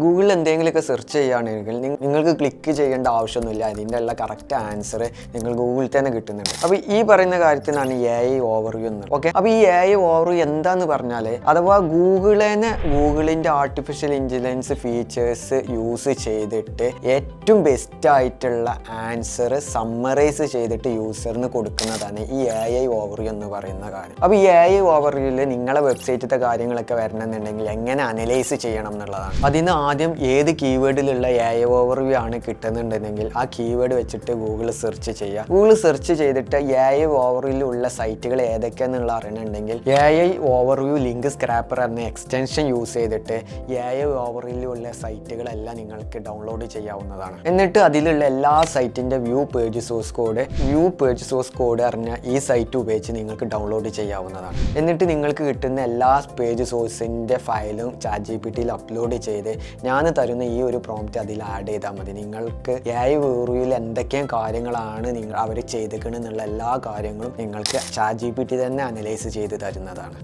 ഗൂഗിളിൽ എന്തെങ്കിലുമൊക്കെ സെർച്ച് ചെയ്യുകയാണെങ്കിൽ നിങ്ങൾക്ക് ക്ലിക്ക് ചെയ്യേണ്ട ആവശ്യമൊന്നുമില്ല. അതിൻ്റെ ഉള്ള കറക്റ്റ് ആൻസർ നിങ്ങൾ ഗൂഗിളിൽ തന്നെ കിട്ടുന്നുണ്ട്. അപ്പോൾ ഈ പറയുന്ന കാര്യത്തിനാണ് AI ഓവർവ്യൂ എന്ന്. ഓക്കെ, അപ്പോൾ ഈ AI ഓവർവ്യൂ എന്താന്ന് പറഞ്ഞാൽ, അഥവാ ഗൂഗിളിൻ്റെ ആർട്ടിഫിഷ്യൽ ഇൻ്റലിജൻസ് ഫീച്ചേഴ്സ് യൂസ് ചെയ്തിട്ട് ഏറ്റവും ബെസ്റ്റ് ആയിട്ടുള്ള ആൻസർ സമ്മറൈസ് ചെയ്തിട്ട് യൂസറിന് കൊടുക്കുന്നതാണ് ഈ AI ഓവർവ്യൂ എന്ന് പറയുന്ന കാര്യം. അപ്പോൾ ഈ AI ഓവർവ്യൂവിൽ നിങ്ങളെ വെബ്സൈറ്റിലത്തെ കാര്യങ്ങളൊക്കെ വരണമെന്നുണ്ടെങ്കിൽ എങ്ങനെ അനലൈസ് ചെയ്യണം എന്നുള്ളതാണ്. അതിന് ആദ്യം ഏത് കീവേഡിലുള്ള AI ഓവർവ്യൂ ആണ് കിട്ടുന്നുണ്ടെങ്കിൽ ആ കീവേഡ് വെച്ചിട്ട് ഗൂഗിൾ സെർച്ച് ചെയ്യുക. ഗൂഗിൾ സെർച്ച് ചെയ്തിട്ട് AI ഓവർവ്യൂവിലുള്ള സൈറ്റുകൾ ഏതൊക്കെയാണെന്നുള്ള അറിയണമെങ്കിൽ AI ഓവർവ്യൂ ലിങ്ക് സ്ക്രാപ്പർ എന്ന എക്സ്റ്റൻഷൻ യൂസ് ചെയ്തിട്ട് AI ഓവർവ്യൂവിലുള്ള സൈറ്റുകളെല്ലാം നിങ്ങൾക്ക് ഡൗൺലോഡ് ചെയ്യാവുന്നതാണ്. എന്നിട്ട് അതിലുള്ള എല്ലാ സൈറ്റിൻ്റെ വ്യൂ പേജ് സോഴ്സ് കോഡ് അറിഞ്ഞ ഈ സൈറ്റ് ഉപയോഗിച്ച് നിങ്ങൾക്ക് ഡൗൺലോഡ് ചെയ്യാവുന്നതാണ്. എന്നിട്ട് നിങ്ങൾക്ക് കിട്ടുന്ന എല്ലാ പേജ് സോഴ്സിൻ്റെ ഫയലും ChatGPTയിൽ അപ്ലോഡ് ചെയ്ത് ഞാൻ തരുന്ന ഈ ഒരു പ്രോംപ്റ്റ് അതിൽ ആഡ് ചെയ്താൽ മതി. നിങ്ങൾക്ക് AI ഓവർവ്യൂവിൽ എന്തൊക്കെ കാര്യങ്ങളാണ് അവർ ചെയ്തിരിക്കണമെന്നുള്ള എല്ലാ കാര്യങ്ങളും നിങ്ങൾക്ക് ChatGPT തന്നെ അനലൈസ് ചെയ്ത് തരുന്നതാണ്.